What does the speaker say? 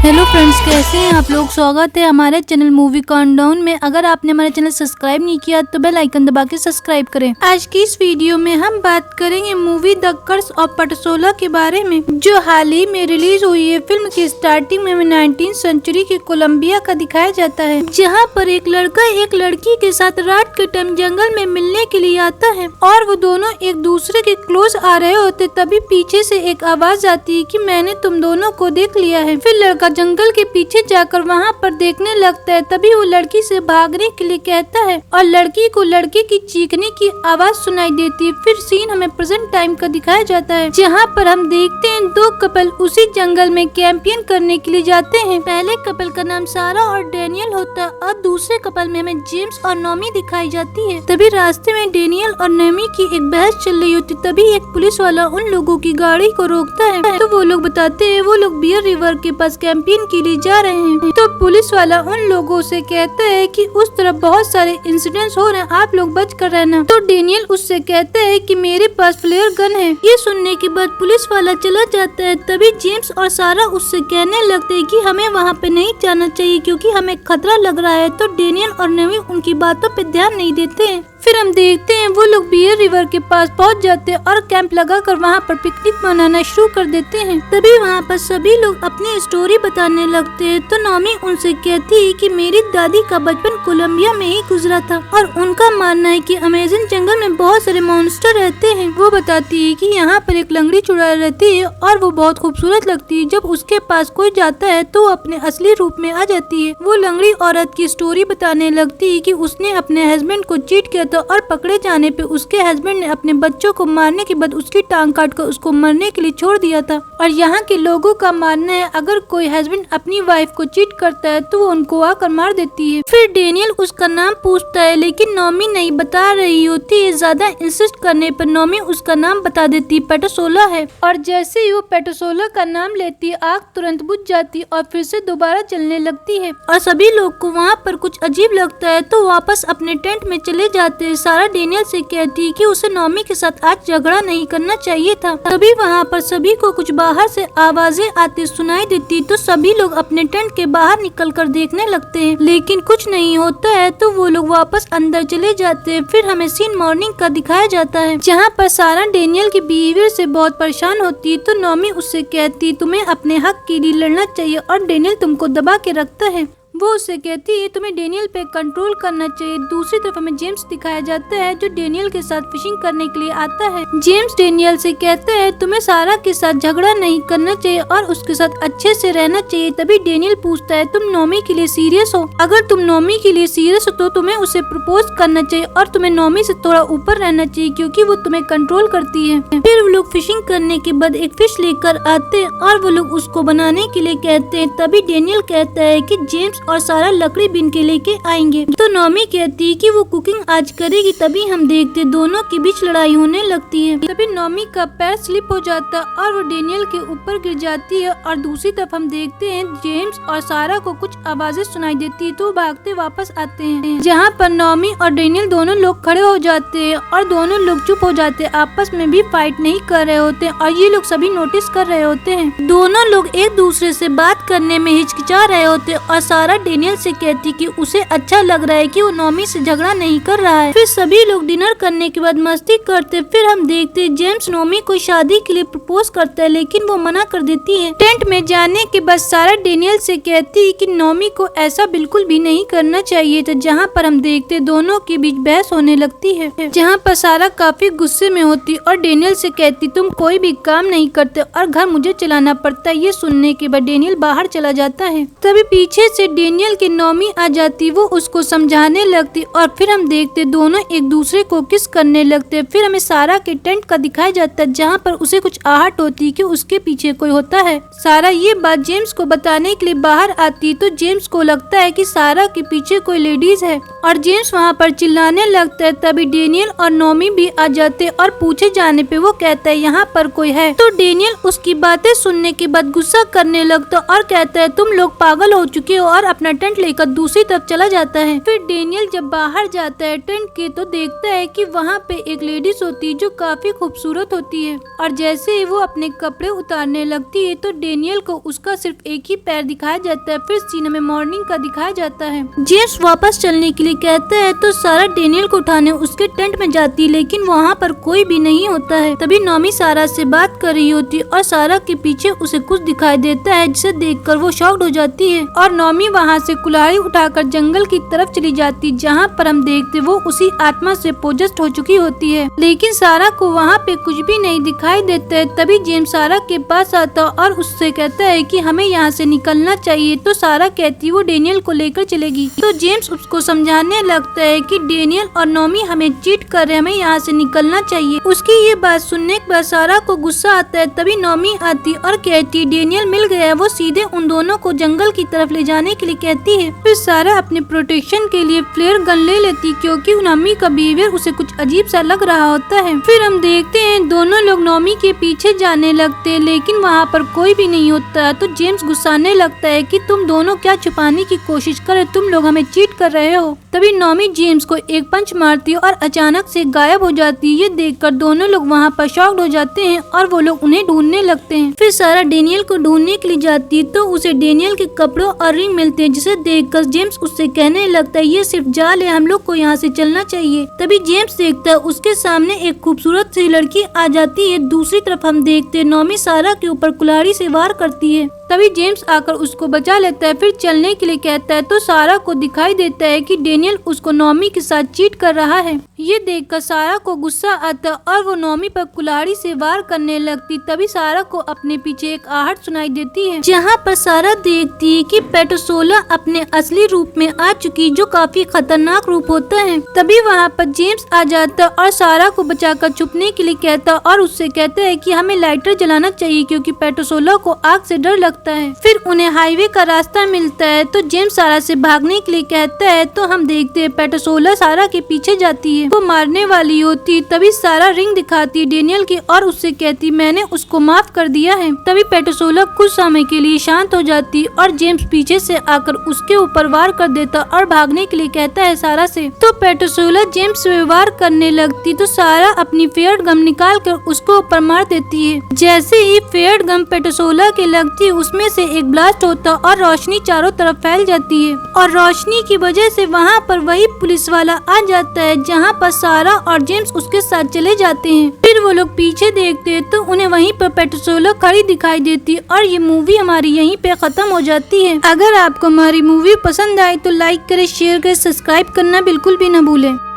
Hello friends, कैसे हैं आप लोग। स्वागत है हमारे चैनल मूवी काउंटडाउन में। अगर आपने हमारे चैनल सब्सक्राइब नहीं किया तो बेल आइकन दबा के सब्सक्राइब करें। आज की इस वीडियो में हम बात करेंगे मूवी द कर्स ऑफ पेटसोला के बारे में, जो हाल ही में रिलीज हुई है। फिल्म की स्टार्टिंग में 19वीं सेंचुरी के कोलंबिया का दिखाया जाता है, जहाँ पर एक लड़का एक लड़की के साथ रात के टाइम जंगल में मिलने के लिए आता है और वो दोनों एक दूसरे के क्लोज आ रहे होते। तभी पीछे से एक आवाज आती है कि मैंने तुम दोनों को देख लिया है। फिर लड़का जंगल के पीछे जाकर वहाँ पर देखने लगता है। तभी वो लड़की से भागने के लिए कहता है और लड़की को लड़के की चीखने की आवाज सुनाई देती है। फिर सीन हमें प्रेजेंट टाइम का दिखाया जाता है, जहाँ पर हम देखते हैं दो कपल उसी जंगल में कैंपिंग करने के लिए जाते हैं। पहले कपल का नाम सारा और डेनियल होता है और दूसरे कपल में हमें जेम्स और नोमी दिखाई जाती है। तभी रास्ते में डेनियल और नोमी की एक बहस चल रही होती। तभी एक पुलिस वाला उन लोगों की गाड़ी को रोकता है, तो वो लोग बताते हैं वो लोग बियर रिवर के पास कैंपिंग के लिए जा रहे हैं। तो पुलिस वाला उन लोगों से कहता है कि उस तरफ बहुत सारे इंसिडेंट्स हो रहे हैं, आप लोग बच कर रहना। तो डेनियल उससे कहता है कि मेरे पास फ्लेयर गन है। ये सुनने के बाद पुलिस वाला चला जाता है। तभी जेम्स और सारा उससे कहने लगते हैं कि हमें वहाँ पे नहीं जाना चाहिए क्योंकि हमें खतरा लग रहा है। तो डेनियल और नवी उनकी बातों पे ध्यान नहीं देते हैं। फिर हम देखते हैं वो लोग बियर रिवर के पास पहुंच जाते हैं और कैंप लगाकर वहां पर पिकनिक मनाना शुरू कर देते हैं। तभी वहां पर सभी लोग अपनी स्टोरी बताने लगते हैं। तो नोमी उनसे कहती है कि मेरी दादी का बचपन कोलंबिया में ही गुजरा था और उनका मानना है कि अमेज़न जंगल में बहुत सारे मॉन्स्टर रहते हैं। वो बताती है कि यहाँ पर एक लंगड़ी चुड़ैल रहती है और वो बहुत खूबसूरत लगती है। जब उसके पास कोई जाता है तो वो अपने असली रूप में आ जाती है। वो लंगड़ी औरत की स्टोरी बताने लगती है कि उसने अपने हस्बैंड को चीट किया और पकड़े जाने पे उसके हस्बैंड ने अपने बच्चों को मारने के बाद उसकी टांग काटकर उसको मरने के लिए छोड़ दिया था। और यहाँ के लोगों का मानना है अगर कोई हस्बैंड अपनी वाइफ को चीट करता है तो वो उनको आकर मार देती है। फिर डेनियल उसका नाम पूछता है लेकिन नोमी नहीं बता रही होती है। ज्यादा इंसिस्ट करने पर नोमी उसका नाम बता देती है, पेटसोला है। और जैसे ही वो पेटसोला का नाम लेती है आग तुरंत बुझ जाती और फिर से दोबारा चलने लगती है। और सभी लोग को वहाँ पर कुछ अजीब लगता है तो वापस अपने टेंट में चले जाते। सारा डेनियल से कहती है कि उसे नोमी के साथ आज झगड़ा नहीं करना चाहिए था। तभी वहाँ पर सभी को कुछ बाहर से आवाजें आती सुनाई देती। तो सभी लोग अपने टेंट के बाहर निकलकर देखने लगते हैं लेकिन कुछ नहीं होता है। तो वो लोग वापस अंदर चले जाते हैं। फिर हमें सीन मॉर्निंग का दिखाया जाता है, जहाँ पर सारा डेनियल के बिहेवियर से बहुत परेशान होती है। तो नोमी उससे कहती तुम्हें अपने हक के लिए लड़ना चाहिए और डेनियल तुमको दबा के रखता है। वो उससे कहती है तुम्हें डेनियल पे कंट्रोल करना चाहिए। दूसरी तरफ हमें जेम्स दिखाया जाता है जो डेनियल के साथ फिशिंग करने के लिए आता है। जेम्स डेनियल से कहता है तुम्हें सारा के साथ झगड़ा नहीं करना चाहिए और उसके साथ अच्छे से रहना चाहिए। तभी डेनियल पूछता है तुम नोमी के लिए सीरियस हो? अगर तुम नोमी के लिए सीरियस हो तो तुम्हें उसे प्रपोज करना चाहिए और तुम्हें नोमी से थोड़ा ऊपर रहना चाहिए क्योंकि वो तुम्हें कंट्रोल करती है। फिर वो लोग फिशिंग करने के बाद एक फिश लेकर आते हैं और वो लोग उसको बनाने के लिए कहते हैं। तभी डेनियल कहता है कि जेम्स और सारा लकड़ी बीन के लेके आएंगे। तो नोमी कहती है कि वो कुकिंग आज करेगी। तभी हम देखते दोनों के बीच लड़ाई होने लगती है। तभी नोमी का पैर स्लिप हो जाता है और वो डेनियल के ऊपर गिर जाती है। और दूसरी तरफ हम देखते हैं जेम्स और सारा को कुछ आवाजें सुनाई देती है तो वो भागते वापस आते हैं, जहाँ पर नोमी और डेनियल दोनों लोग खड़े हो जाते हैं और दोनों लोग चुप हो जाते हैं, आपस में भी फाइट नहीं कर रहे होते और ये लोग सभी नोटिस कर रहे होते हैं। दोनों लोग एक दूसरे से बात करने में हिचकिचा रहे होते और सारा डेनियल से कहती कि उसे अच्छा लग रहा है कि वो नोमी से झगड़ा नहीं कर रहा है। फिर सभी लोग डिनर करने के बाद मस्ती करते। फिर हम देखते जेम्स नोमी को शादी के लिए प्रपोज करता है लेकिन वो मना कर देती है। टेंट में जाने के बाद सारा डेनियल से कहती है कि नोमी को ऐसा बिल्कुल भी नहीं करना चाहिए था, जहाँ पर हम देखते दोनों के बीच बहस होने लगती है, जहाँ पर सारा काफी गुस्से में होती और डेनियल से कहती तुम कोई भी काम नहीं करते और घर मुझे चलाना पड़ता है। ये सुनने के बाद डेनियल बाहर चला जाता है। तभी पीछे से डेनियल के नोमी आ जाती, वो उसको समझाने लगती और फिर हम देखते दोनों एक दूसरे को किस करने लगते। फिर हमें सारा के टेंट का दिखाया जाता है, जहाँ पर उसे कुछ आहट होती कि उसके पीछे कोई होता है। सारा ये बात जेम्स को बताने के लिए बाहर आती तो जेम्स को लगता है कि सारा के पीछे कोई लेडीज है और जेम्स वहाँ पर चिल्लाने लगता है। तभी डेनियल और नोमी भी आ जाते और पूछे जाने पे वो कहता है यहाँ पर कोई है। तो डेनियल उसकी बातें सुनने के बाद गुस्सा करने लगता और कहता है तुम लोग पागल हो चुके हो और अपना टेंट लेकर दूसरी तरफ चला जाता है। फिर डेनियल जब बाहर जाता है टेंट के तो देखता है कि वहाँ पे एक लेडीज होती है जो काफी खूबसूरत होती है, और जैसे ही वो अपने कपड़े उतारने लगती है तो डेनियल को उसका सिर्फ एक ही पैर दिखाया जाता है। फिर सीन में मॉर्निंग का दिखाया जाता है। जेम्स वापस चलने के लिए कहता है तो सारा डेनियल को उठाने उसके टेंट में जाती है, लेकिन वहाँ पर कोई भी नहीं होता है। तभी नॉमी सारा से बात कर रही होती है और सारा के पीछे उसे कुछ दिखाई देता है, जिसे देखकर वो शॉक्ड हो जाती है और नॉमी वहाँ से कुल्हाड़ी उठाकर जंगल की तरफ चली जाती, जहाँ पर हम देखते वो उसी आत्मा से पोजेस्ट हो चुकी होती है। लेकिन सारा को वहाँ पे कुछ भी नहीं दिखाई देता है। तभी जेम्स सारा के पास आता और उससे कहता है कि हमें यहाँ से निकलना चाहिए। तो सारा कहती वो डेनियल को लेकर चलेगी। तो जेम्स उसको समझाने लगता है कि डेनियल और नॉमी हमें चीट कर रहे, हमें यहाँ से निकलना चाहिए। उसकी ये बात सुनने के बाद सारा को गुस्सा आता है। तभी नॉमी आती और कहती डेनियल मिल गया। वो सीधे उन दोनों को जंगल की तरफ ले जाने के लिए कहती है। फिर सारा अपने प्रोटेक्शन के लिए फ्लेयर गन ले लेती, क्योंकि नॉमी का बिहेवियर उसे कुछ अजीब सा लग रहा होता है। फिर हम देखते हैं दोनों लोग नॉमी के पीछे जाने लगते हैं, लेकिन वहाँ पर कोई भी नहीं होता। तो जेम्स गुस्साने लगता है कि तुम दोनों क्या छुपाने की कोशिश करे, तुम लोग हमें चीट कर रहे हो। तभी नॉमी जेम्स को एक पंच मारती है और अचानक से गायब हो जाती है। ये देखकर दोनों लोग वहाँ पर शॉक्ड हो जाते हैं और वो लोग उन्हें ढूंढने लगते हैं। फिर सारा डेनियल को ढूंढने के लिए जाती है तो उसे डेनियल के कपड़ों और रिंग मिलते हैं, जिसे देखकर जेम्स उससे कहने लगता है ये सिर्फ जाल है, हम लोग को यहाँ से चलना चाहिए। तभी जेम्स देखता है उसके सामने एक खूबसूरत सी लड़की आ जाती है। दूसरी तरफ हम देखते हैं नॉमी सारा के ऊपर कुल्हाड़ी से वार करती है। तभी जेम्स आकर उसको बचा लेता है। फिर चलने के लिए कहता है तो सारा को दिखाई देता है कि डेनियल उसको नॉमी के साथ चीट कर रहा है। ये देखकर सारा को गुस्सा आता और वो नॉमी पर कुल्हाड़ी से वार करने लगती। तभी सारा को अपने पीछे एक आहट सुनाई देती है, जहाँ पर सारा देखती है कि पेट्रोसोला अपने असली रूप में आ चुकी, जो काफी खतरनाक रूप होता है। तभी वहाँ पर जेम्स आ जाता और सारा को बचाकर छुपने के लिए कहता और उससे कहता है कि हमें लाइटर जलाना चाहिए, क्योंकि पेट्रोसोला को आग से डर लगता है। फिर उन्हें हाईवे का रास्ता मिलता है तो जेम्स सारा से भागने के लिए कहता है। तो हम देखते हैं पेट्रोसोला सारा के पीछे जाती है, वो मारने वाली होती। तभी सारा रिंग दिखाती डेनियल की और उससे कहती मैंने उसको माफ कर दिया है। तभी पेट्रोसोला कुछ समय के लिए शांत हो जाती और जेम्स पीछे से आकर उसके ऊपर वार कर देता और भागने के लिए कहता है सारा से। तो पेट्रोसोला जेम्स पे वार करने लगती तो सारा अपनी फेयर गम निकाल कर उसको ऊपर मार देती है। जैसे ही फेयर गम पेट्रोसोला के लगती है उसमें से एक ब्लास्ट होता और रोशनी चारों तरफ फैल जाती है, और रोशनी की वजह से वहाँ पर वही पुलिस वाला आ जाता है, जहाँ पर सारा और जेम्स उसके साथ चले जाते हैं। फिर वो लोग पीछे देखते हैं तो उन्हें वहीं पर पेट्रोसोला खड़ी दिखाई देती है और ये मूवी हमारी यहीं पे खत्म हो जाती है। अगर आपको हमारी मूवी पसंद आई तो लाइक करें, शेयर करें, सब्सक्राइब करना बिल्कुल भी न भूलें।